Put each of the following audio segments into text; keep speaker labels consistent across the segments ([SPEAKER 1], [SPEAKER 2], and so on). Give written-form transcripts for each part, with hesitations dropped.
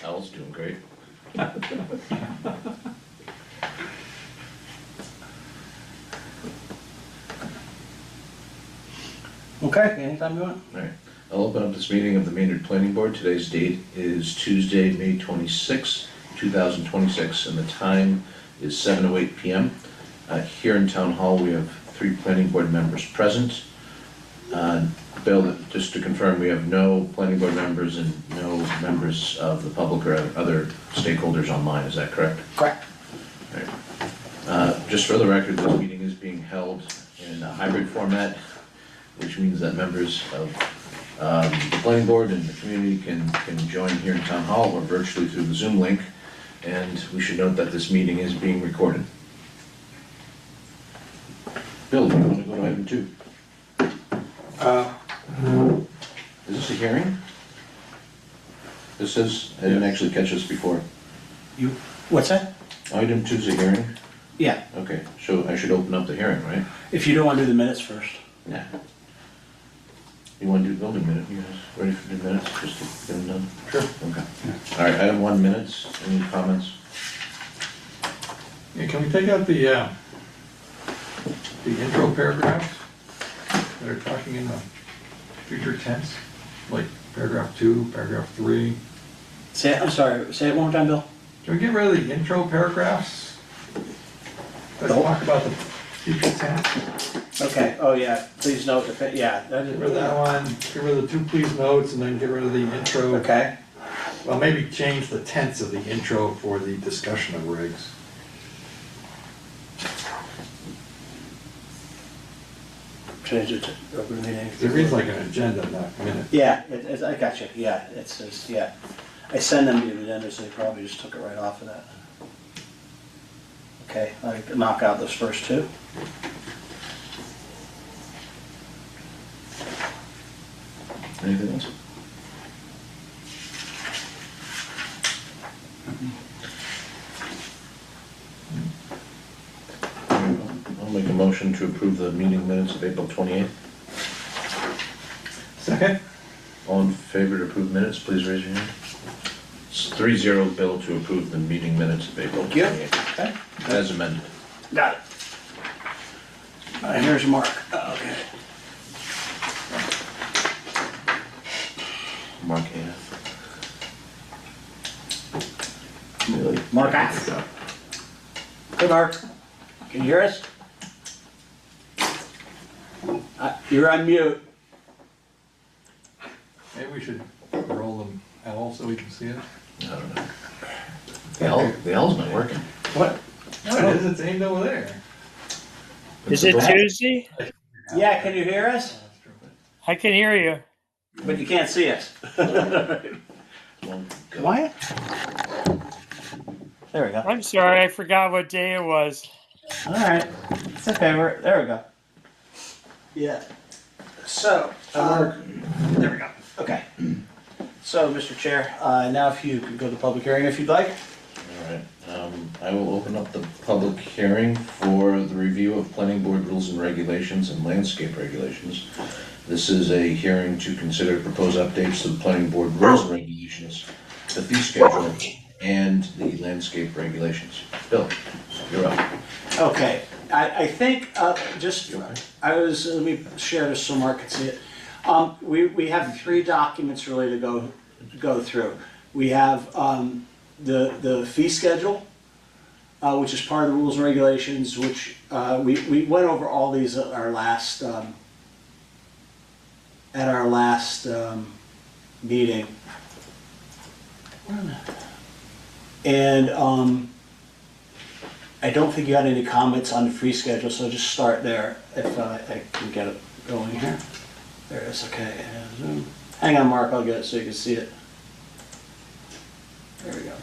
[SPEAKER 1] Al's doing great.
[SPEAKER 2] Okay, anytime you want.
[SPEAKER 1] All right, I'll open up this meeting of the Maynard Planning Board. Today's date is Tuesday, May 26, 2026, and the time is 7:08 p.m. Here in Town Hall, we have 3 planning board members present. Bill, just to confirm, we have no planning board members and no members of the public or other stakeholders online, is that correct?
[SPEAKER 2] Correct.
[SPEAKER 1] All right. Just for the record, this meeting is being held in a hybrid format, which means that members of the planning board and the community can join here in Town Hall or virtually through the Zoom link. And we should note that this meeting is being recorded. Bill, do you want to go to item 2? Is this a hearing? This says, I didn't actually catch this before.
[SPEAKER 2] What's that?
[SPEAKER 1] Item 2 is a hearing?
[SPEAKER 2] Yeah,
[SPEAKER 1] Okay, so I should open up the hearing, right?
[SPEAKER 2] if you don't want to do the minutes first.
[SPEAKER 1] Yeah. You want to do building minute, you guys ready for the minutes, just to get them done?
[SPEAKER 3] Sure.
[SPEAKER 1] Okay. All right, item 1, minutes, any comments?
[SPEAKER 3] Yeah, can we take out the intro paragraphs that are talking in the future tense? Like paragraph 2, paragraph 3?
[SPEAKER 2] I'm sorry, say it one more time, Bill.
[SPEAKER 3] Can we get rid of the intro paragraphs? Let's
[SPEAKER 2] Nope.
[SPEAKER 3] talk about the future tense.
[SPEAKER 2] Okay, oh yeah, please note, yeah, that
[SPEAKER 3] Get rid of that one, get rid of the 2 please notes, and then get rid of the intro.
[SPEAKER 2] Okay,
[SPEAKER 3] Well, maybe change the tense of the intro for the discussion of regs.
[SPEAKER 2] change it to open meeting.
[SPEAKER 3] It reads like an agenda, not minute.
[SPEAKER 2] Yeah, I got you, yeah, it says, yeah. I send them the agenda, so they probably just took it right off of that. Okay, I knock out those first 2.
[SPEAKER 1] Anything else? I'll make a motion to approve the meeting minutes of April 28th.
[SPEAKER 3] Second?
[SPEAKER 1] All in favor to approve minutes, please raise your hand. It's 3-0, Bill, to approve the meeting minutes of April 28th,
[SPEAKER 2] Okay,
[SPEAKER 1] as amended.
[SPEAKER 2] got it. All right, here's Mark. Okay.
[SPEAKER 1] Mark A.
[SPEAKER 2] Mark F. Hey, Mark. Can you hear us? You're on mute.
[SPEAKER 3] Maybe we should roll them L so we can see it.
[SPEAKER 1] I don't know. The L's not working.
[SPEAKER 2] What?
[SPEAKER 3] No, it is, it's aimed over there.
[SPEAKER 4] Is it Tuesday?
[SPEAKER 2] Yeah, can you hear us?
[SPEAKER 4] I can hear you.
[SPEAKER 2] But you can't see us.
[SPEAKER 1] Well, go.
[SPEAKER 2] Quiet. There we go.
[SPEAKER 4] I'm sorry, I forgot what day it was.
[SPEAKER 2] All right. It's okay. There we go. Yeah. So, there we go. Okay. So, Mr. Chair, now if you could go to the public hearing if you'd like.
[SPEAKER 1] All right, I will open up the public hearing for the review of planning board rules and regulations and landscape regulations. This is a hearing to consider proposed updates to the planning board rules and regulations, the fee schedule, and the landscape regulations. Bill, you're up.
[SPEAKER 2] Okay. I think let me share this so Mark can see it. We have 3 documents really to go through. We have the fee schedule, which is part of the rules and regulations, which we went over all these at our last meeting. And I don't think you had any comments on the fee schedule, so just start there if I can get it going here. There it is, okay. And zoom. Hang on, Mark, I'll get it so you can see it. There we go.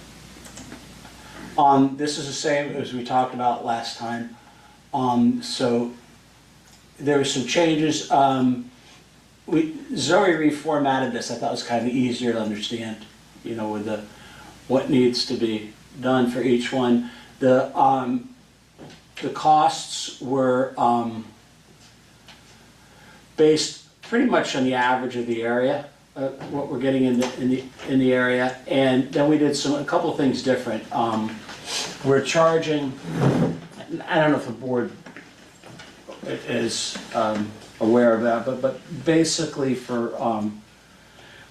[SPEAKER 2] This is the same as we talked about last time. So there were some changes. Zoe reformatted this. I thought it was kind of easier to understand, with what needs to be done for each one. The costs were based pretty much on the average of the area. what we're getting in the area. And then we did a couple of things different. We're charging, I don't know if the board is aware of that, but basically we're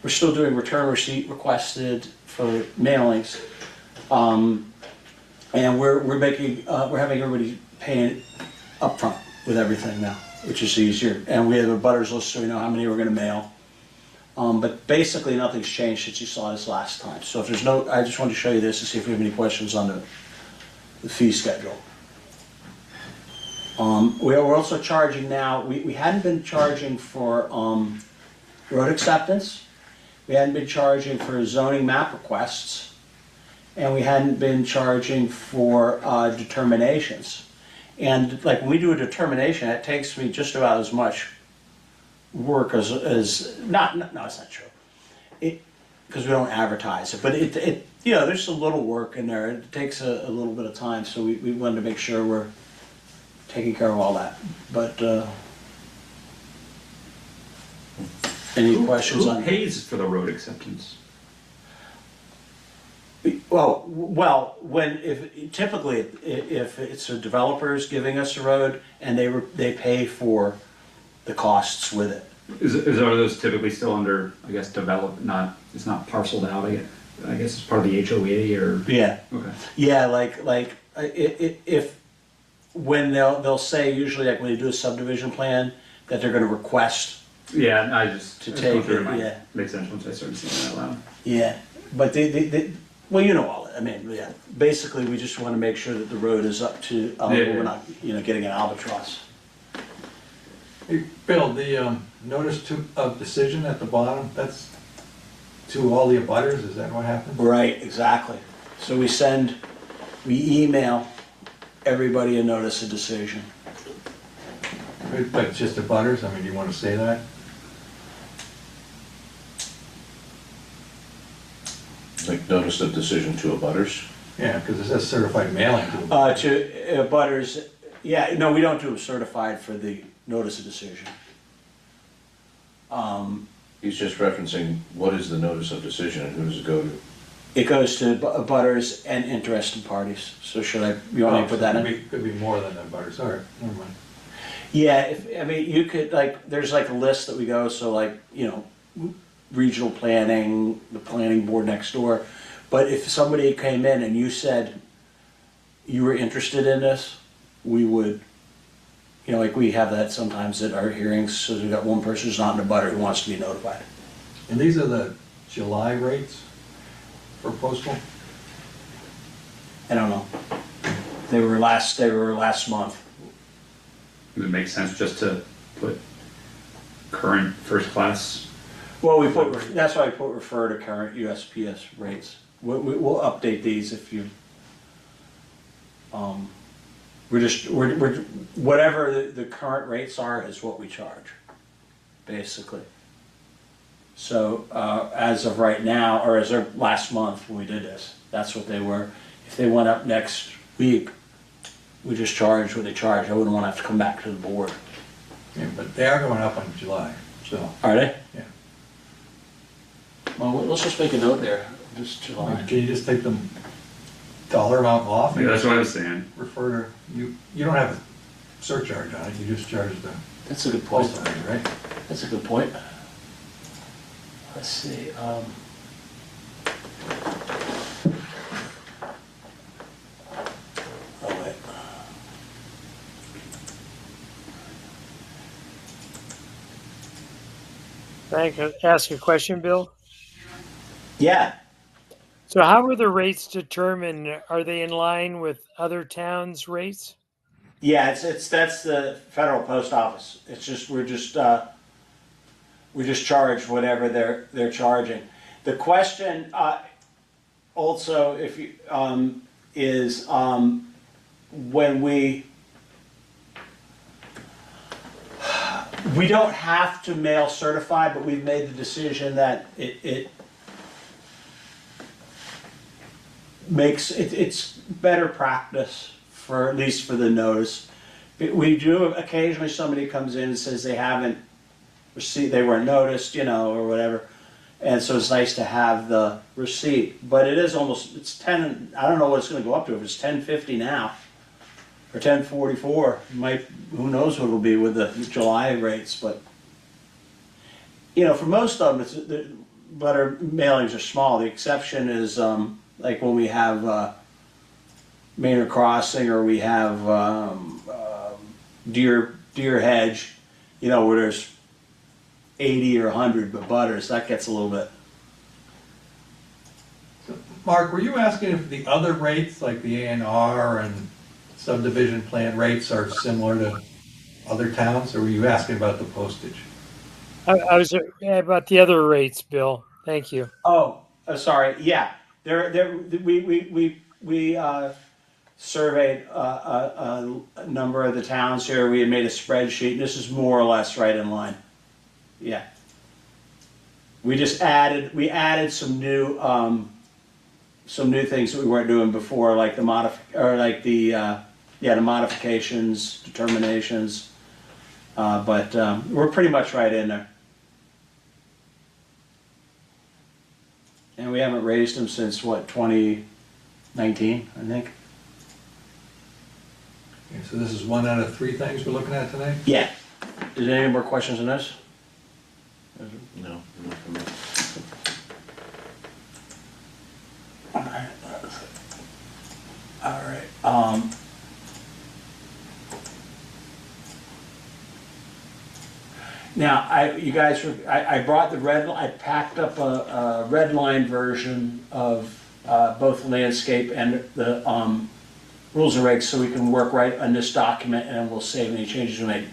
[SPEAKER 2] still doing return receipt requested for mailings. And we're having everybody paying upfront with everything now, which is easier. And we have a butters list so we know how many we're gonna mail. But basically nothing's changed since you saw this last time. So if there's no, I just wanted to show you this to see if you have any questions on the fee schedule. We're also charging now, we hadn't been charging for road acceptance. We hadn't been charging for zoning map requests. And we hadn't been charging for determinations. And like when we do a determination, it takes me just about as much work as no, it's not true. Because we don't advertise it, but there's a little work in there. It takes a little bit of time, so we wanted to make sure we're taking care of all that. But any questions on?
[SPEAKER 5] Who pays for the road acceptance?
[SPEAKER 2] Well, typically if it's a developer's giving us a road and they pay for the costs with it.
[SPEAKER 5] Are those typically still under, I guess, it's not parceled out, I guess it's part of the HOA or?
[SPEAKER 2] Yeah.
[SPEAKER 5] Okay.
[SPEAKER 2] Yeah, if when they'll say usually like when they do a subdivision plan that they're going to request.
[SPEAKER 5] Yeah, I just
[SPEAKER 2] To
[SPEAKER 5] it's
[SPEAKER 2] take
[SPEAKER 5] going through
[SPEAKER 2] it,
[SPEAKER 5] my-
[SPEAKER 2] yeah.
[SPEAKER 5] Makes sense once I started seeing that out loud.
[SPEAKER 2] Yeah, but well, you know all. I mean, yeah. Basically, we just want to make sure that the road is up to. We're not, getting an albatross.
[SPEAKER 3] Hey, Bill, the notice of decision at the bottom, that's to all the abutters, is that what happened?
[SPEAKER 2] Right, exactly. So we email everybody a notice of decision.
[SPEAKER 3] But just abutters, I mean, do you want to say that?
[SPEAKER 1] Like notice of decision to abutters.
[SPEAKER 3] Yeah, because it says certified mailing to the
[SPEAKER 2] To butters, yeah, no, we don't do a certified for the notice of decision.
[SPEAKER 1] He's just referencing what is the notice of decision and who does it go to?
[SPEAKER 2] It goes to butters and interested parties. So you want me to put that in?
[SPEAKER 3] Could be more than that, abutters, all right, never mind.
[SPEAKER 2] Yeah, you could, there's a list that we go, so regional planning, the planning board next door. But if somebody came in and you said you were interested in this, we would, we have that sometimes at our hearings, so we've got one person who's not in a butter who wants to be notified.
[SPEAKER 3] And these are the July rates for postal?
[SPEAKER 2] I don't know. They were last month.
[SPEAKER 5] Does it make sense just to put current first class?
[SPEAKER 2] Well, that's why we put refer to current USPS rates. We'll update these if you, we're whatever the current rates are is what we charge, basically. So, as of right now, or as of last month when we did this, that's what they were. If they went up next week, we just charge what they charge. I wouldn't want to have to come back to the board.
[SPEAKER 3] Yeah, but they are going up in July, so.
[SPEAKER 2] Are they?
[SPEAKER 3] Yeah.
[SPEAKER 2] Well, let's just make a note there, just July.
[SPEAKER 3] Can you just take the dollar amount off?
[SPEAKER 5] Yeah, that's what I was saying.
[SPEAKER 3] Refer to, you don't have a surcharge on it, you just charge the
[SPEAKER 2] That's a good point.
[SPEAKER 3] postal rate, right?
[SPEAKER 2] That's a good point. Let's see, oh, wait.
[SPEAKER 4] Can I ask a question, Bill?
[SPEAKER 2] Yeah,
[SPEAKER 4] So how are the rates determined? Are they in line with other towns' rates?
[SPEAKER 2] yeah, that's the federal post office. It's just, we just charge whatever they're charging. The question, also, if you, is, when we don't have to mail certified, but we've made the decision that it makes, it's better practice for, at least for the notice. We do, occasionally somebody comes in and says they haven't received, they weren't noticed, or whatever. And so it's nice to have the receipt, but it is almost, it's 10, I don't know what it's gonna go up to, if it's 10.50 now, or 10.44, might, who knows what it'll be with the July rates, but, you know, for most of them, it's, but our mailings are small, the exception is, like when we have, Maynard Crossing, or we have, Deer Hedge, you know, where there's 80 or 100, but Butters, that gets a little bit.
[SPEAKER 3] Mark, were you asking if the other rates, like the A&R and subdivision plan rates, are similar to other towns, or were you asking about the postage?
[SPEAKER 4] I was about the other rates, Bill. Thank you.
[SPEAKER 2] Oh, sorry, yeah, we surveyed a number of the towns here, we had made a spreadsheet, this is more or less right in line. Yeah. We added some new things that we weren't doing before, like the modifications, determinations, but we're pretty much right in there. And we haven't raised them since, what, 2019, I think?
[SPEAKER 3] Okay, so this is 1 out of 3 things we're looking at tonight?
[SPEAKER 2] Yeah. Is there any more questions on this?
[SPEAKER 1] No, not from me.
[SPEAKER 2] All right. Now, I brought I packed up a red line version of both landscape and the rules and regs, so we can work right on this document, and we'll save any changes we make.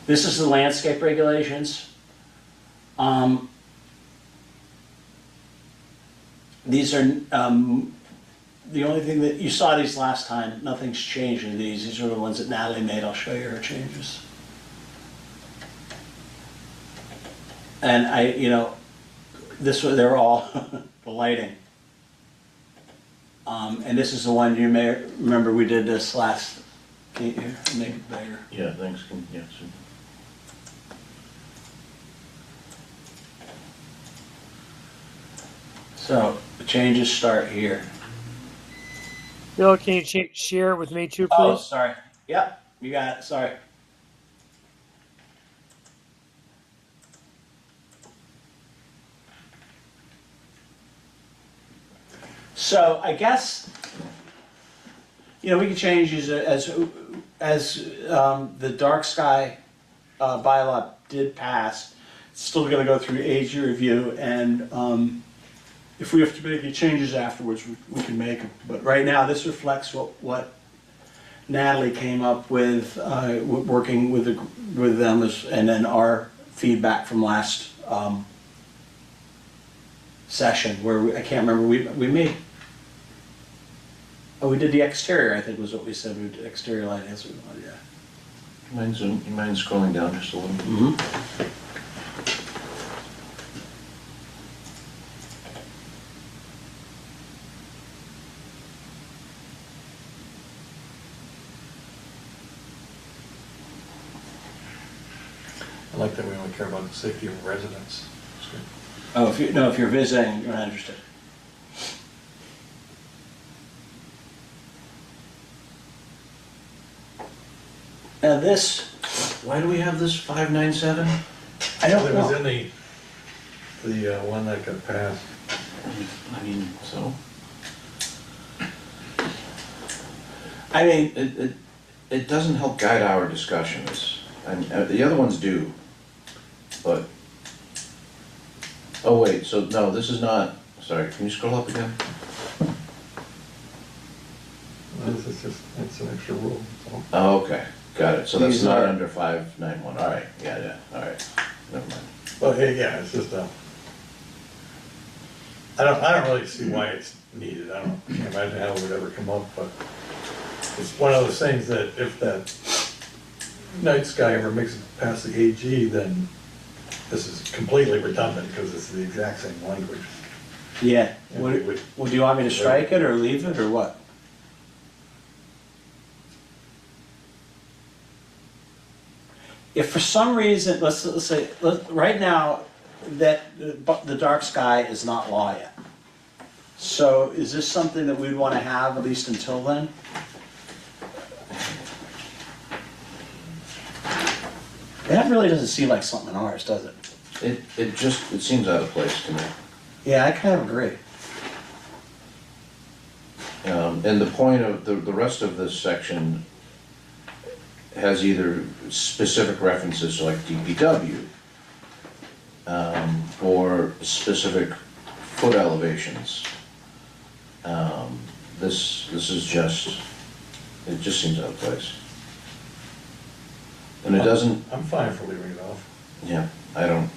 [SPEAKER 2] This is the landscape regulations. These are the only thing that you saw these last time. Nothing's changed in these. These are the ones that Natalie made. I'll show you her changes. And they're all the lighting. And this is the one you may remember we did this last. Can you make it bigger?
[SPEAKER 1] Yeah, thanks, yeah, so.
[SPEAKER 2] So the changes start here.
[SPEAKER 4] Bill, can you share it with me too, please?
[SPEAKER 2] Oh, sorry. Yep, you got it. Sorry. So I guess, we can change these as the dark sky bylaw did pass. It's still going to go through AG review, and if we have to make any changes afterwards, we can make them. But right now, this reflects what Natalie came up with, working with them, and then our feedback from last session, where I can't remember, we made, we did the exterior, I think was what we said, we did exterior lighting, that's what we wanted, yeah.
[SPEAKER 1] You mind scrolling down just a little?
[SPEAKER 2] Mm-hmm.
[SPEAKER 3] I like that we only care about the safety of residents.
[SPEAKER 2] Oh, if you're visiting, you're not interested. Now this,
[SPEAKER 1] Why do we have this 597?
[SPEAKER 2] I don't
[SPEAKER 3] It was
[SPEAKER 2] know.
[SPEAKER 3] in the one that got passed.
[SPEAKER 1] I mean, so,
[SPEAKER 2] I mean,
[SPEAKER 1] it doesn't help guide our discussions. The other ones do, but, oh wait, so no, this is not, sorry, can you scroll up again?
[SPEAKER 3] This is just, it's an extra rule, so.
[SPEAKER 1] Oh, okay, got it, so that's
[SPEAKER 2] These
[SPEAKER 1] not
[SPEAKER 2] are-
[SPEAKER 1] under 591, all right, yeah, all right, never mind.
[SPEAKER 3] Well, hey, yeah, it's just, I don't really see why it's needed, can't imagine how it would ever come up, but it's one of those things that if that night sky ever makes it past the AG, then this is completely redundant, because it's the exact same language.
[SPEAKER 2] yeah.
[SPEAKER 3] And
[SPEAKER 2] What,
[SPEAKER 3] we would-
[SPEAKER 2] do you want me to strike it or leave it or what? If for some reason, let's say, right now, but the dark sky is not law yet. So is this something that we'd wanna have at least until then? That really doesn't seem like something in ours, does it?
[SPEAKER 1] It seems out of place to me.
[SPEAKER 2] Yeah, I kind of agree.
[SPEAKER 1] And the point of, the rest of this section has either specific references to like DPW, or specific foot elevations. This is just, it just seems out of place. And it doesn't,
[SPEAKER 3] I'm fine for leaving it off.
[SPEAKER 1] yeah, I don't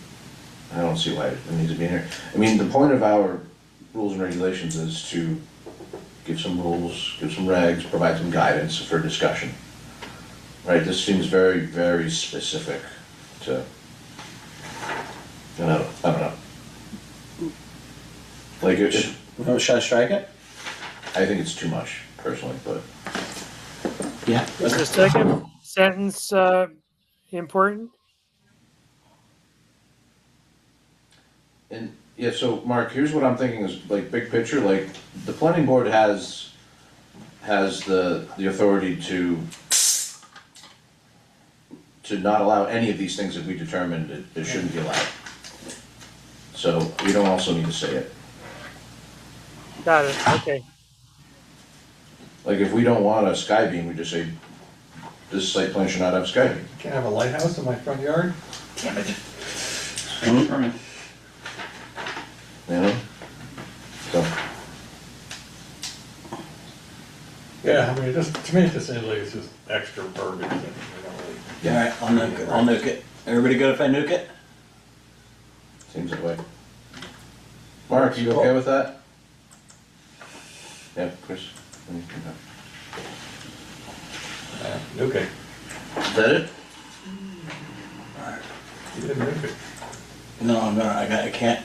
[SPEAKER 1] see why it needs to be in here. I mean, the point of our rules and regulations is to give some rules, give some regs, provide some guidance for discussion. Right, this seems very, very specific to, I don't know. Like,
[SPEAKER 2] Should I strike it?
[SPEAKER 1] I think it's too much personally, but
[SPEAKER 2] Yeah.
[SPEAKER 4] Is the second sentence important?
[SPEAKER 1] and yeah, so Mark, here's what I'm thinking is like big picture, like the planning board has the authority to not allow any of these things if we determined it shouldn't be allowed. So we don't also need to say it.
[SPEAKER 4] Got it, okay.
[SPEAKER 1] Like if we don't want a sky beam, we just say, this site plan should not have a sky beam.
[SPEAKER 3] Can't have a lighthouse in my front yard?
[SPEAKER 2] Damn it.
[SPEAKER 1] You know? So,
[SPEAKER 3] Yeah, I mean, to me, it just seems like it's just extra verbiage and, you know,
[SPEAKER 2] All right, I'll nuke it. Everybody good if I nuke it?
[SPEAKER 1] seems that way. Mark, you okay with that? Yeah, Chris?
[SPEAKER 3] okay,
[SPEAKER 1] Is that it?
[SPEAKER 3] you didn't make it.
[SPEAKER 2] No, I gotta get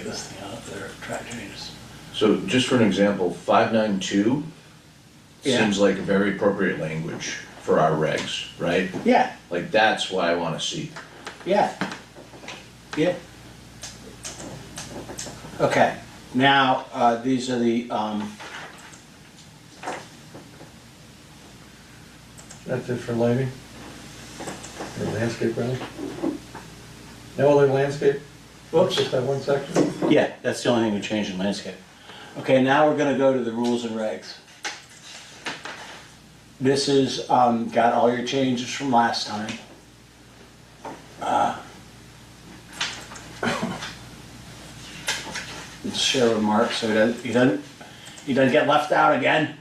[SPEAKER 2] this thing out of there, track changes.
[SPEAKER 1] So just for an example, 592
[SPEAKER 2] Yeah.
[SPEAKER 1] seems like very appropriate language for our regs, right?
[SPEAKER 2] Yeah,
[SPEAKER 1] Like that's what I wanna see.
[SPEAKER 2] yeah. Yeah. Okay, now, these are the,
[SPEAKER 3] That's it for lighting? Or landscape, really? No other landscape?
[SPEAKER 2] whoops.
[SPEAKER 3] Just that one section?
[SPEAKER 2] Yeah, that's the only thing we changed in landscape. Okay, now we're gonna go to the rules and regs. This is, got all your changes from last time. Let's share with Mark so he doesn't get left out again.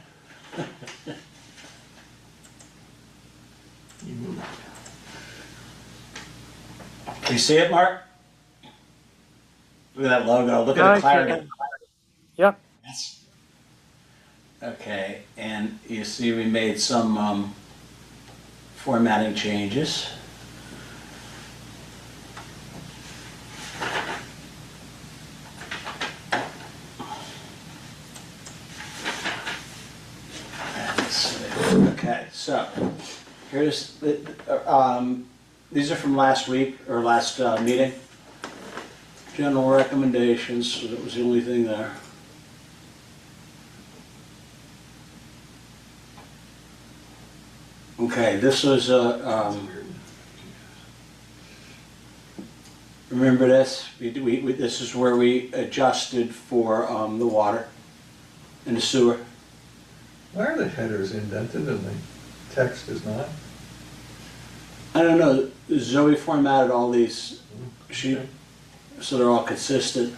[SPEAKER 2] You see it, Mark? Look at that logo, look
[SPEAKER 4] Yeah,
[SPEAKER 2] at
[SPEAKER 4] I
[SPEAKER 2] the clarity.
[SPEAKER 4] can. Yep,
[SPEAKER 2] Yes. Okay, and you see we made some formatting changes. Let's see. Okay, so here's these are from last week or last meeting. General recommendations, so that was the only thing there. Okay, this was remember this? This is where we adjusted for the water and the sewer.
[SPEAKER 3] Why are the headers indented and the text is not?
[SPEAKER 2] I don't know, Zoe formatted all these sheet, so they're all consistent.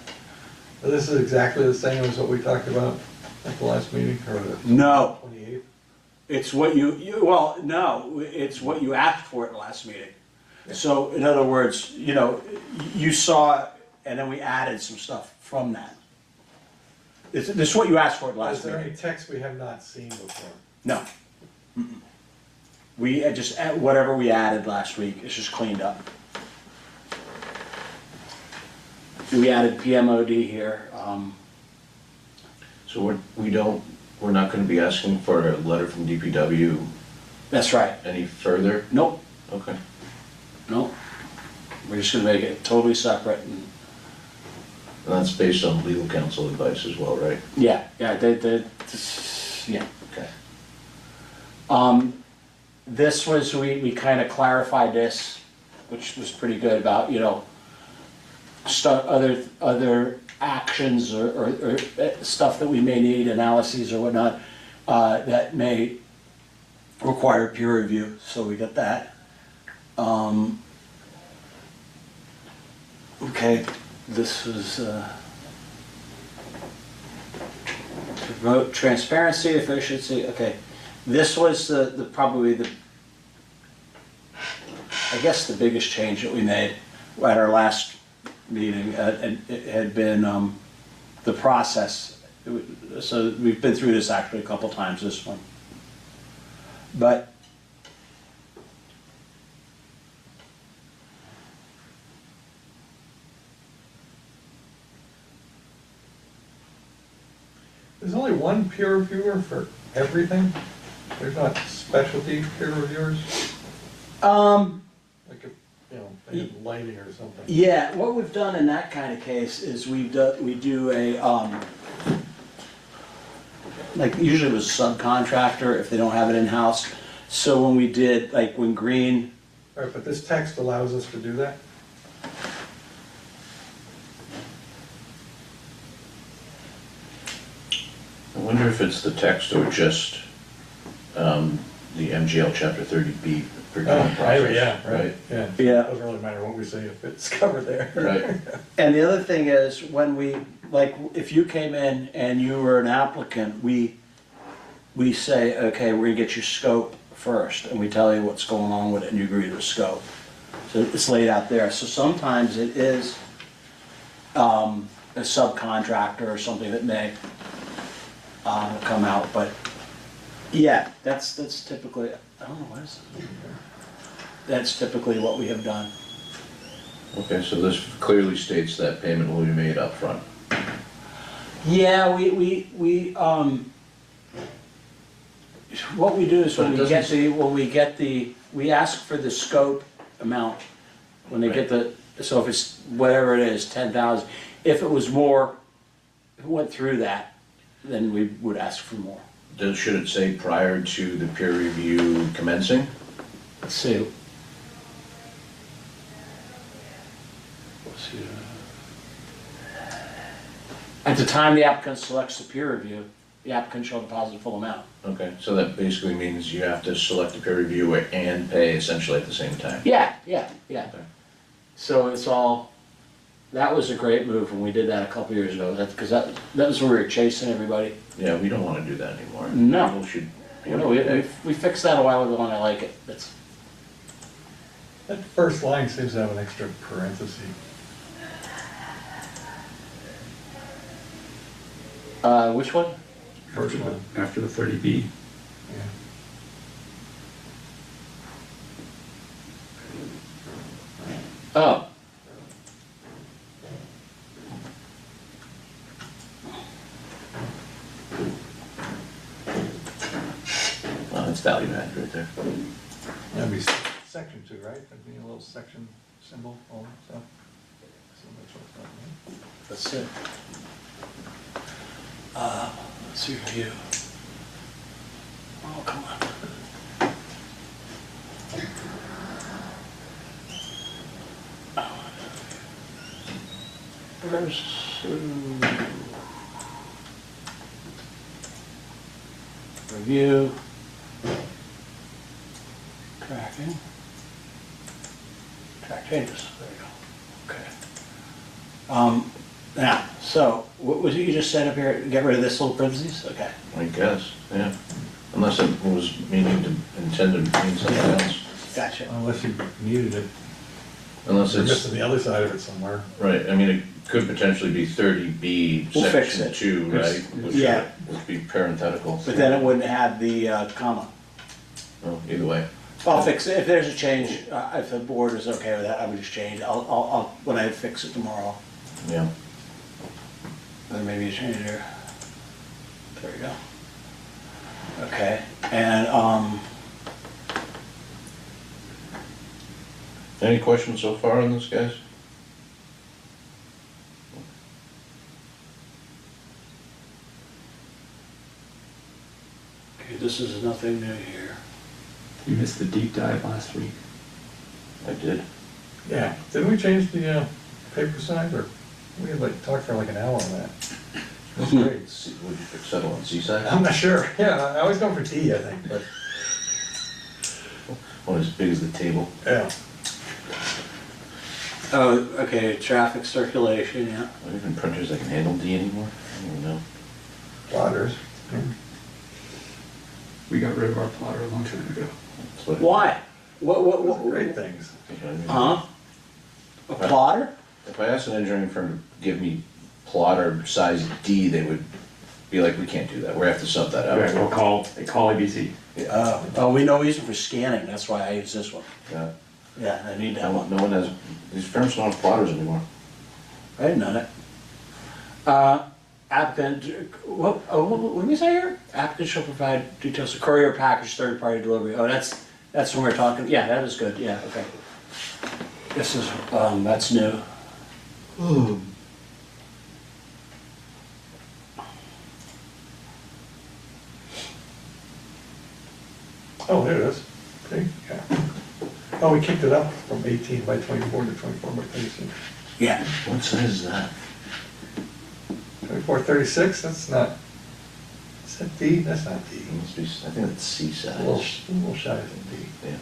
[SPEAKER 3] But this is exactly the same as what we talked about at the last meeting, or the
[SPEAKER 2] No,
[SPEAKER 3] 28th?
[SPEAKER 2] it's what well, no, it's what you asked for at the last meeting. So in other words, you saw, and then we added some stuff from that. This is what you asked for at the
[SPEAKER 3] Is
[SPEAKER 2] last
[SPEAKER 3] there
[SPEAKER 2] meeting.
[SPEAKER 3] any text we have not seen before?
[SPEAKER 2] No. Mm-mm. We just, whatever we added last week, it's just cleaned up. We added PMOD here.
[SPEAKER 1] So we're not gonna be asking for a letter from DPW
[SPEAKER 2] That's right.
[SPEAKER 1] any further?
[SPEAKER 2] Nope,
[SPEAKER 1] Okay.
[SPEAKER 2] nope. We're just gonna make it totally separate and
[SPEAKER 1] And that's based on legal counsel advice as well, right?
[SPEAKER 2] Yeah, yeah, yeah.
[SPEAKER 1] Okay.
[SPEAKER 2] This was, we kind of clarified this, which was pretty good about, you know, other actions or stuff that we may need, analyses or whatnot, that may require peer review, so we got that. Okay, this was, promote transparency, efficiency, okay. This was probably the, I guess the biggest change that we made at our last meeting, and it had been the process. So we've been through this actually a couple times, this one. But
[SPEAKER 3] There's only one peer reviewer for everything? There's not specialty peer reviewers? Like if, you know, they have lighting or something?
[SPEAKER 2] yeah, what we've done in that kind of case is we do a, like usually it was a subcontractor if they don't have it in-house. So when we did, like when Green,
[SPEAKER 3] All right, but this text allows us to do that?
[SPEAKER 1] I wonder if it's the text or just the MGL Chapter 30B procurement process.
[SPEAKER 3] Yeah, right, yeah.
[SPEAKER 2] Yeah.
[SPEAKER 3] Doesn't really matter what we say if it's covered there.
[SPEAKER 1] Right.
[SPEAKER 2] and the other thing is when we, like if you came in and you were an applicant, we say, okay, we're gonna get your scope first, and we tell you what's going on with it, and you agree to the scope. So it's laid out there. So sometimes it is a subcontractor or something that may come out, but yeah, that's typically, I don't know, what is it? That's typically what we have done.
[SPEAKER 1] Okay, so this clearly states that payment will be made up front.
[SPEAKER 2] Yeah, what we do is
[SPEAKER 1] But
[SPEAKER 2] when
[SPEAKER 1] it
[SPEAKER 2] we get the, we ask for the scope amount, when they get the, so if it's whatever it is, 10,000, if it was more, if it went through that, then we would ask for more.
[SPEAKER 1] Should it say prior to the peer review commencing?
[SPEAKER 2] Let's see. At the time the applicant selects the peer review, the applicant shall deposit the full amount.
[SPEAKER 1] Okay, so that basically means you have to select the peer reviewer and pay essentially at the same time.
[SPEAKER 2] Yeah.
[SPEAKER 1] Okay.
[SPEAKER 2] So it's all, that was a great move when we did that a couple years ago, because that was where we were chasing everybody.
[SPEAKER 1] Yeah, we don't want to do that anymore.
[SPEAKER 2] No.
[SPEAKER 1] People should be
[SPEAKER 2] You
[SPEAKER 1] able
[SPEAKER 2] know,
[SPEAKER 1] to pay.
[SPEAKER 2] we fixed that a while ago and I like it. That's,
[SPEAKER 3] That first line seems to have an extra parenthesis.
[SPEAKER 2] which one?
[SPEAKER 3] First one,
[SPEAKER 5] After the 30B.
[SPEAKER 3] yeah.
[SPEAKER 2] Oh.
[SPEAKER 1] Oh, that's value added right there.
[SPEAKER 3] That'd be section 2, right? That'd be a little section symbol, all that stuff. So that's what it's
[SPEAKER 2] That's it. Let's review. Oh, come on. Review. Tracking. Track changes, there you go. Okay. Now, so, what was it you just said up here, get rid of this little parentheses? Okay.
[SPEAKER 1] I guess, yeah. Unless it was intended to mean something else.
[SPEAKER 2] Gotcha.
[SPEAKER 3] Unless you needed it.
[SPEAKER 1] Unless
[SPEAKER 3] You're
[SPEAKER 1] it's,
[SPEAKER 3] missing the other side of it somewhere.
[SPEAKER 1] right, I mean, it could potentially be 30B,
[SPEAKER 2] We'll fix
[SPEAKER 1] section
[SPEAKER 2] it.
[SPEAKER 1] 2, right? Which
[SPEAKER 2] Yeah.
[SPEAKER 1] would be parenthetical.
[SPEAKER 2] But then it wouldn't have the comma.
[SPEAKER 1] Well, either way.
[SPEAKER 2] I'll fix it, if there's a change, if the board is okay with that, I would just change, I'll, when I fix it tomorrow,
[SPEAKER 1] Yeah.
[SPEAKER 2] then maybe a change there. There we go. Okay, and,
[SPEAKER 1] Any questions so far on this, guys?
[SPEAKER 2] this is nothing new here.
[SPEAKER 5] You missed the deep dive last week.
[SPEAKER 1] I did.
[SPEAKER 3] Yeah, didn't we change the paper size, or we had like talked for like an hour on that? That's great.
[SPEAKER 1] Would you settle on Seaside?
[SPEAKER 3] I'm not sure, yeah, I always go for D, I think, but,
[SPEAKER 1] One as big as the table.
[SPEAKER 3] yeah.
[SPEAKER 2] Oh, okay, traffic circulation, yeah.
[SPEAKER 1] Are there even printers that can handle D anymore? I don't even know.
[SPEAKER 3] Plotters.
[SPEAKER 5] We got rid of our plotter a long time ago.
[SPEAKER 1] That's what-
[SPEAKER 2] Why? What?
[SPEAKER 3] Great things.
[SPEAKER 1] you know what I mean?
[SPEAKER 2] Huh? A plotter?
[SPEAKER 1] If I asked an engineering firm to give me plotter size D, they would be like, we can't do that, we have to sub that
[SPEAKER 5] Okay, we'll
[SPEAKER 1] out.
[SPEAKER 5] call ABC.
[SPEAKER 2] Oh, we know he's for scanning, that's why I use this one.
[SPEAKER 1] Yeah.
[SPEAKER 2] Yeah, I need that
[SPEAKER 1] No
[SPEAKER 2] one.
[SPEAKER 1] no one has, these firms don't have plotters anymore.
[SPEAKER 2] I didn't know that. Applicant, what did we say here? Applicant shall provide details of courier package, third-party delivery. Oh, that's when we're talking, yeah, that is good, yeah, okay. This is, that's new.
[SPEAKER 3] Oh, there it is. See, yeah. Oh, we kicked it up from 18 by 24 to 24 by 36.
[SPEAKER 2] Yeah.
[SPEAKER 1] What size is that?
[SPEAKER 3] 24, 36, that's not, is that D? That's not D.
[SPEAKER 1] It must be, I think that's C
[SPEAKER 3] A little,
[SPEAKER 1] size.
[SPEAKER 3] a little shy of D.
[SPEAKER 1] Yeah.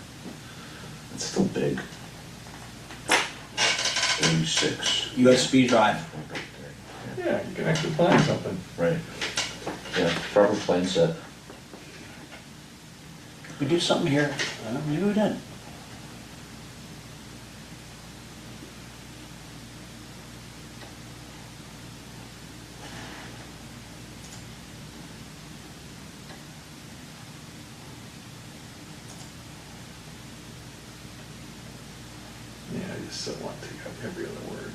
[SPEAKER 1] It's still big. 36.
[SPEAKER 2] USB drive.
[SPEAKER 3] Yeah, you can actually plan something.
[SPEAKER 1] Right. Yeah, proper plane set.
[SPEAKER 2] We do something here, maybe we didn't.
[SPEAKER 3] Yeah, I just so want to take out every other word.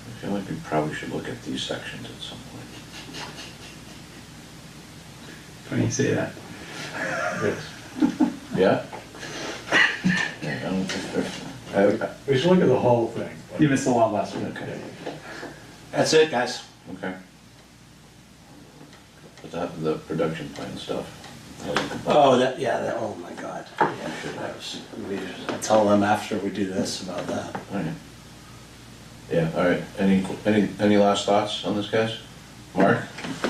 [SPEAKER 1] I feel like we probably should look at these sections at some point.
[SPEAKER 5] Funny you say that.
[SPEAKER 3] Yes.
[SPEAKER 1] Yeah? Yeah, I don't think they're,
[SPEAKER 3] We should look at the whole thing. but-
[SPEAKER 5] You missed a lot last week.
[SPEAKER 1] okay,
[SPEAKER 2] That's it, guys.
[SPEAKER 1] okay. But the production plan stuff.
[SPEAKER 2] Oh, oh my God. Yeah, that was, I'll tell them after we do this about that.
[SPEAKER 1] All right. Yeah, all right. Any last thoughts on this, guys? Mark,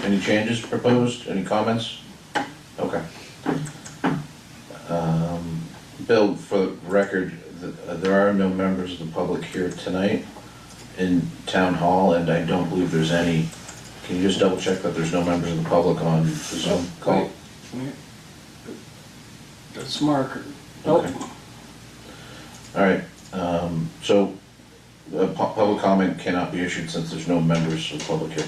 [SPEAKER 1] any changes proposed? Any comments? Okay. Bill, for the record, there are no members of the public here tonight in town hall, and I don't believe there's any. Can you just double check that there's no members of the public on the Zoom call?
[SPEAKER 2] That's Mark. Nope.
[SPEAKER 1] Okay. All right, so public comment cannot be issued since there's no members of the public here.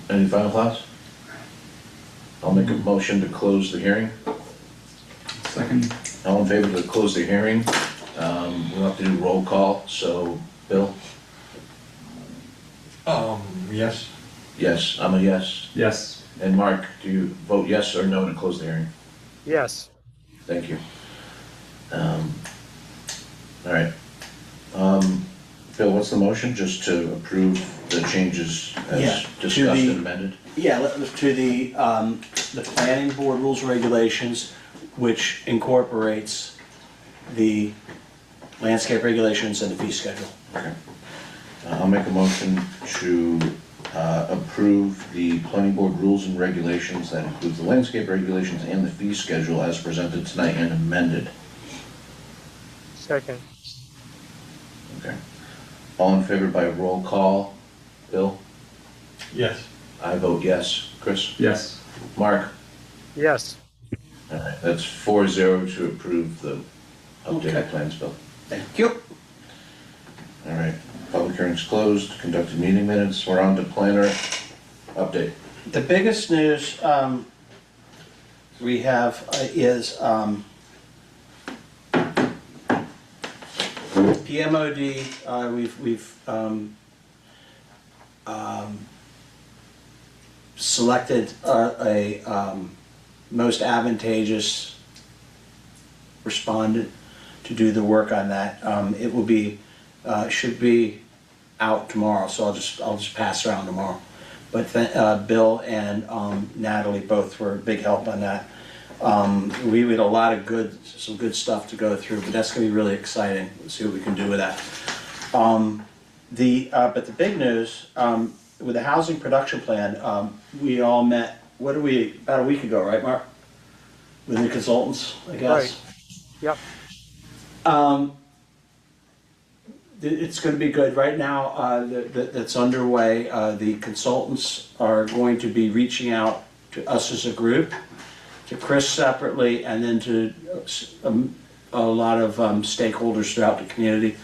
[SPEAKER 1] Any final thoughts? I'll make a motion to close the hearing.
[SPEAKER 5] Second,
[SPEAKER 1] All in favor to close the hearing? We'll have to do roll call, so Bill?
[SPEAKER 3] Yes.
[SPEAKER 1] Yes, I'm a yes.
[SPEAKER 5] yes.
[SPEAKER 1] And Mark, do you vote yes or no to close the hearing?
[SPEAKER 4] Yes.
[SPEAKER 1] Thank you. All right. Bill, what's the motion? Just to approve the changes
[SPEAKER 2] Yeah,
[SPEAKER 1] as
[SPEAKER 2] to
[SPEAKER 1] discussed
[SPEAKER 2] the-
[SPEAKER 1] and amended?
[SPEAKER 2] Yeah, to the planning board rules and regulations, which incorporates the landscape regulations and the fee schedule.
[SPEAKER 1] Okay. I'll make a motion to approve the planning board rules and regulations that includes the landscape regulations and the fee schedule as presented tonight and amended.
[SPEAKER 4] Second.
[SPEAKER 1] Okay. All in favor by roll call? Bill?
[SPEAKER 3] Yes.
[SPEAKER 1] I vote yes. Chris?
[SPEAKER 5] Yes.
[SPEAKER 1] Mark?
[SPEAKER 4] Yes.
[SPEAKER 1] All right, that's 4-0 to approve the
[SPEAKER 2] Okay.
[SPEAKER 1] updated plans, Bill.
[SPEAKER 2] Thank you.
[SPEAKER 1] All right, public hearing's closed, conducted meeting minutes, we're on to planner update.
[SPEAKER 2] The biggest news we have is PMOD. We've selected a most advantageous respondent to do the work on that. It will be should be out tomorrow, so I'll just pass around tomorrow. But Bill and Natalie both were a big help on that. We had a lot of some good stuff to go through, but that's going to be really exciting. Let's see what we can do with that. But the big news with the housing production plan, we all met. About a week ago, right, Mark? With the consultants, I guess.
[SPEAKER 4] Yep.
[SPEAKER 2] It's going to be good. Right now, that's underway. The consultants are going to be reaching out to us as a group, to Chris separately, and then to a lot of stakeholders throughout the community.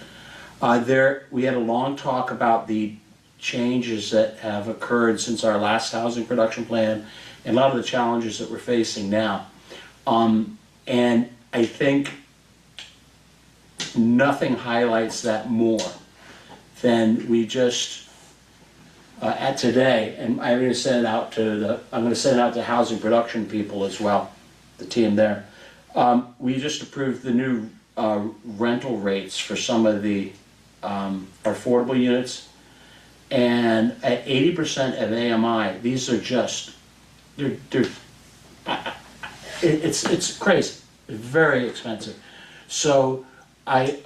[SPEAKER 2] We had a long talk about the changes that have occurred since our last housing production plan and a lot of the challenges that we're facing now. And I think nothing highlights that more than we just at today, and I'm going to send it out to housing production people as well, the team there. We just approved the new rental rates for some of the affordable units, and at 80% of AMI, these are just it's crazy, very expensive. So I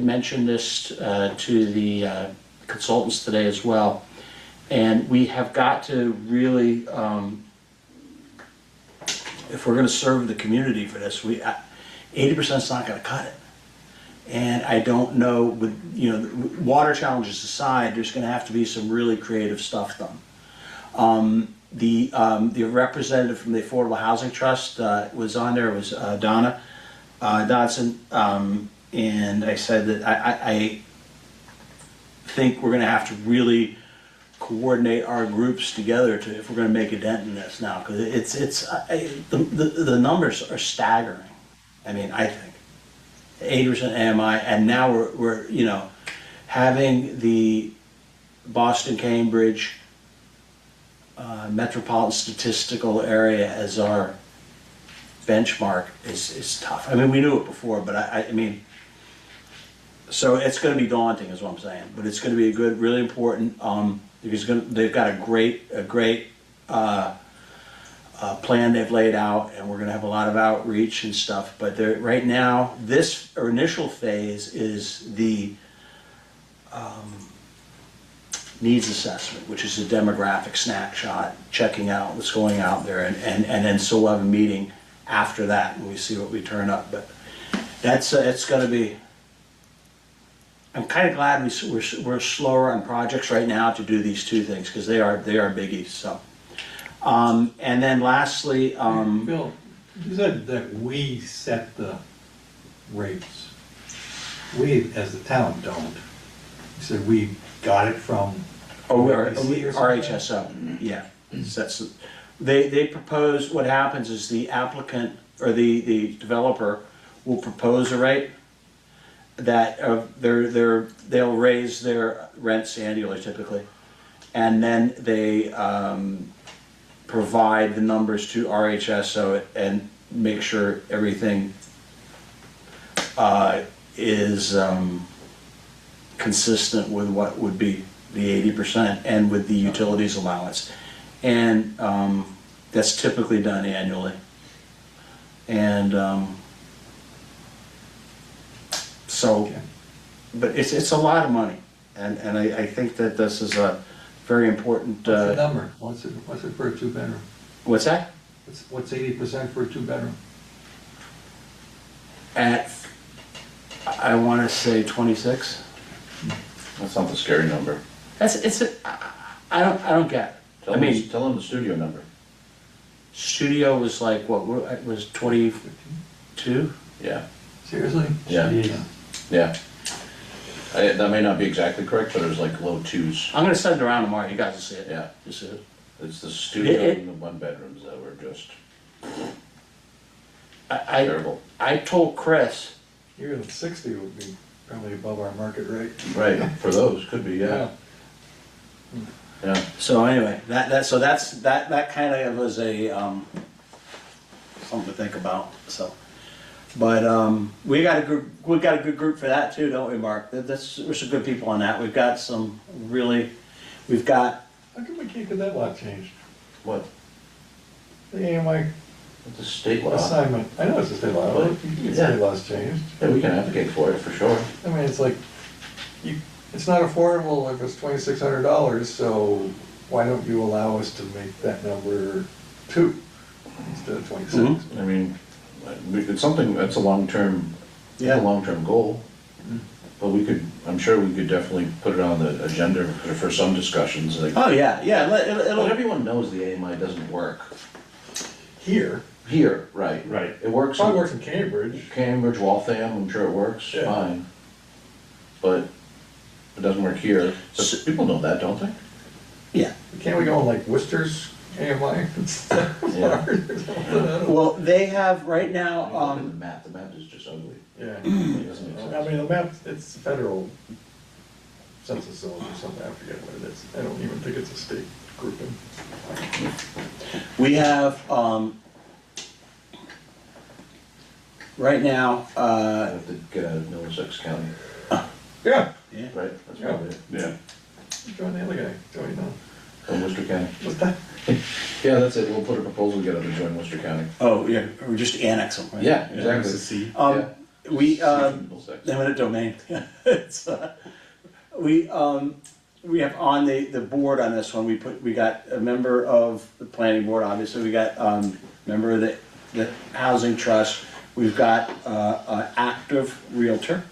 [SPEAKER 2] mentioned this to the consultants today as well, and we have got to really, if we're going to serve the community for this, 80% is not going to cut it. And I don't know, with water challenges aside, there's going to have to be some really creative stuff done. The representative from the Affordable Housing Trust was on there. It was Donna Dodson, and I said that I think we're going to have to really coordinate our groups together if we're going to make a dent in this now, because the numbers are staggering. I mean, I think 80% AMI, and now we're having the Boston Cambridge metropolitan statistical area as our benchmark is tough. I mean, we knew it before, but I mean, so it's going to be daunting, is what I'm saying. But it's going to be a good, really important. Because they've got a great plan they've laid out, and we're going to have a lot of outreach and stuff. But right now, this initial phase is the needs assessment, which is a demographic snapshot, checking out what's going out there, and then so we'll have a meeting after that, and we see what we turn up. But that's it's going to be. I'm kind of glad we're slower on projects right now to do these two things, because they are biggies. So, and then lastly,
[SPEAKER 3] Bill, you said that we set the rates. We, as the town, don't. You said we got it from.
[SPEAKER 2] RHSO, yeah. They propose. What happens is the applicant or the developer will propose a rate that they'll raise their rents annually typically, and then they provide the numbers to RHSO and make sure everything is consistent with what would be the 80% and with the utilities allowance, and that's typically done annually, and so,
[SPEAKER 3] Okay.
[SPEAKER 2] but it's a lot of money, and I think that this is a very important.
[SPEAKER 3] What's the number? What's it for a two-bedroom?
[SPEAKER 2] What's that?
[SPEAKER 3] What's 80% for a two-bedroom?
[SPEAKER 2] I want to say 26.
[SPEAKER 1] That's not the scary number.
[SPEAKER 2] I don't get it.
[SPEAKER 1] Tell them the studio number.
[SPEAKER 2] Studio was like what? It was 22.
[SPEAKER 1] Yeah,
[SPEAKER 3] Seriously?
[SPEAKER 1] Yeah.
[SPEAKER 3] Yeah.
[SPEAKER 1] yeah. That may not be exactly correct, but it was like low twos.
[SPEAKER 2] I'm gonna send it around tomorrow. You guys will see it.
[SPEAKER 1] Yeah.
[SPEAKER 2] You see it.
[SPEAKER 1] It's the studio and the one bedrooms that were just
[SPEAKER 2] I,
[SPEAKER 1] terrible.
[SPEAKER 2] I told Chris,
[SPEAKER 3] Even 60 would be probably above our market rate.
[SPEAKER 1] Right, for those, could be, yeah, yeah.
[SPEAKER 2] so anyway, that kind of was a, something to think about, so. But, we got a good group for that too, don't we, Mark? There's some good people on that. We've got some really, we've got,
[SPEAKER 3] How come we can't get that law changed?
[SPEAKER 1] What,
[SPEAKER 3] The AMI
[SPEAKER 1] it's a state law?
[SPEAKER 3] assignment, I know it's a state law, but you can get state laws changed.
[SPEAKER 1] Yeah, we can advocate for it, for sure.
[SPEAKER 3] I mean, it's like, it's not affordable if it's $2,600, so why don't you allow us to make that number 2 instead of 26?
[SPEAKER 2] Mhm.
[SPEAKER 1] I mean, it's something, that's a long-term,
[SPEAKER 2] Yeah.
[SPEAKER 1] a long-term goal. But we could, I'm sure we could definitely put it on the agenda for some discussions, like,
[SPEAKER 2] oh, yeah,
[SPEAKER 1] well,
[SPEAKER 2] it'll,
[SPEAKER 1] everyone knows the AMI doesn't work.
[SPEAKER 3] Here,
[SPEAKER 1] Here, right.
[SPEAKER 5] Right.
[SPEAKER 1] It works
[SPEAKER 3] probably
[SPEAKER 1] in
[SPEAKER 3] works in Cambridge.
[SPEAKER 1] Cambridge, Waltham, I'm sure it works
[SPEAKER 3] Yeah.
[SPEAKER 1] fine. But it doesn't work here. But
[SPEAKER 2] So-
[SPEAKER 1] people know that, don't they?
[SPEAKER 2] yeah.
[SPEAKER 3] Can't we go on like Worcester's AMI instead of
[SPEAKER 1] Yeah.
[SPEAKER 3] ours or something? I don't know.
[SPEAKER 2] Well, they have right now,
[SPEAKER 1] The map is just ugly.
[SPEAKER 3] Yeah.
[SPEAKER 1] It doesn't make
[SPEAKER 3] I
[SPEAKER 1] sense.
[SPEAKER 3] mean, the map, it's federal census zone or something, I forget what it is. I don't even think it's a state grouping.
[SPEAKER 2] we have, right now,
[SPEAKER 1] I have to get out of Middlesex County,
[SPEAKER 3] Yeah.
[SPEAKER 2] yeah,
[SPEAKER 1] right? That's
[SPEAKER 3] Yeah.
[SPEAKER 1] probably it.
[SPEAKER 5] Yeah.
[SPEAKER 3] Join the other guy, Joey Dunn.
[SPEAKER 1] From Worcester County.
[SPEAKER 3] What's that?
[SPEAKER 1] Yeah, that's it. We'll put a proposal together to join Worcester County.
[SPEAKER 2] oh, yeah, or just annex them, right?
[SPEAKER 1] Yeah,
[SPEAKER 5] There's
[SPEAKER 1] exactly.
[SPEAKER 5] a C.
[SPEAKER 2] We,
[SPEAKER 1] Middlesex.
[SPEAKER 2] eminent domain. It's, we have on the board on this one, we got a member of the planning board, obviously, we got, member of the housing trust, we've got, an active realtor.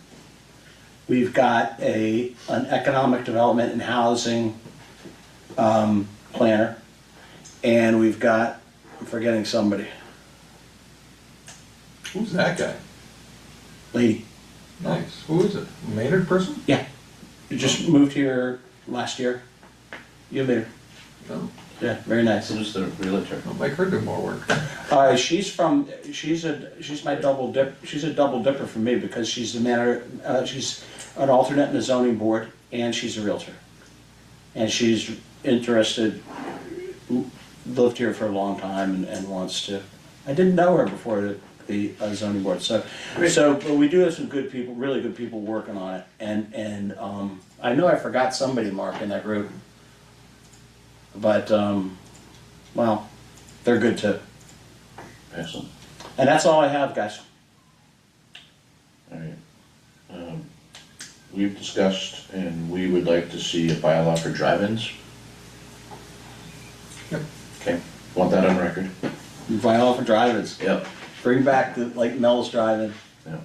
[SPEAKER 2] We've got an economic development and housing, planner. And we've got, I'm forgetting somebody,
[SPEAKER 3] Who's that guy?
[SPEAKER 2] lady,
[SPEAKER 3] Nice. Who is it? Maynard person?
[SPEAKER 2] yeah, who just moved here last year. You met her.
[SPEAKER 3] No.
[SPEAKER 2] Yeah, very nice.
[SPEAKER 1] Who's the realtor?
[SPEAKER 3] I'll make her do more work.
[SPEAKER 2] She's my double dip, she's a double dipper for me because she's the manager, she's an alternate in the zoning board and she's a realtor. And she's interested, lived here for a long time and wants to, I didn't know her before the zoning board, so, but we do have some good people, really good people working on it. And I know I forgot somebody, Mark, in that group. But, well, they're good too.
[SPEAKER 1] Excellent.
[SPEAKER 2] And that's all I have, guys.
[SPEAKER 1] All right. We've discussed and we would like to see a bylaw for drive-ins.
[SPEAKER 3] Yep.
[SPEAKER 1] Okay, want that on record?
[SPEAKER 2] Vinyl for drive-ins.
[SPEAKER 1] Yep.
[SPEAKER 2] Bring back the, like Mel's drive-in.
[SPEAKER 1] Yeah.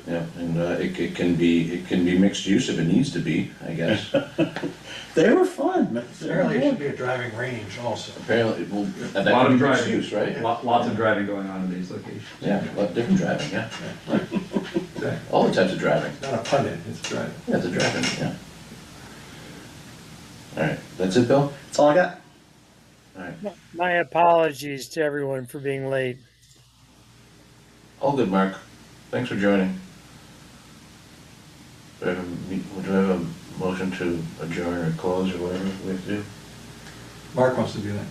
[SPEAKER 1] Yeah, and it can be mixed use if it needs to be, I guess.
[SPEAKER 2] They were fun. They were
[SPEAKER 3] Apparently it should
[SPEAKER 2] good.
[SPEAKER 3] be a driving range also.
[SPEAKER 1] Apparently, well, and
[SPEAKER 5] A
[SPEAKER 1] that
[SPEAKER 5] lot
[SPEAKER 1] can
[SPEAKER 5] of
[SPEAKER 1] be mixed
[SPEAKER 5] driving.
[SPEAKER 1] use, right?
[SPEAKER 5] Lots of driving going on in these locations.
[SPEAKER 1] Yeah, a lot of different driving, yeah.
[SPEAKER 3] Exactly.
[SPEAKER 1] All the types of driving.
[SPEAKER 3] Not a pundit, it's driving.
[SPEAKER 1] Yeah, the driving, yeah. All right, that's it, Bill?
[SPEAKER 2] That's all I got.
[SPEAKER 1] All right.
[SPEAKER 4] My apologies to everyone for being late.
[SPEAKER 1] All good, Mark. Thanks for joining. Do I have a motion to adjourn or close or whatever we have to do?
[SPEAKER 3] Mark wants to do that.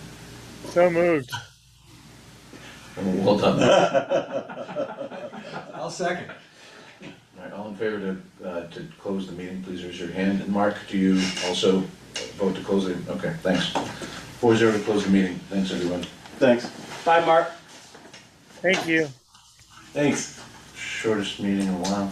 [SPEAKER 4] So moved.
[SPEAKER 1] Well done.
[SPEAKER 3] I'll second.
[SPEAKER 1] All right, all in favor to close the meeting, please raise your hand. And Mark, do you also vote to close it? Okay, thanks. 4-0 to close the meeting. Thanks, everyone.
[SPEAKER 2] Thanks. Bye, Mark.
[SPEAKER 4] Thank you.
[SPEAKER 2] Thanks.
[SPEAKER 1] Shortest meeting in a while.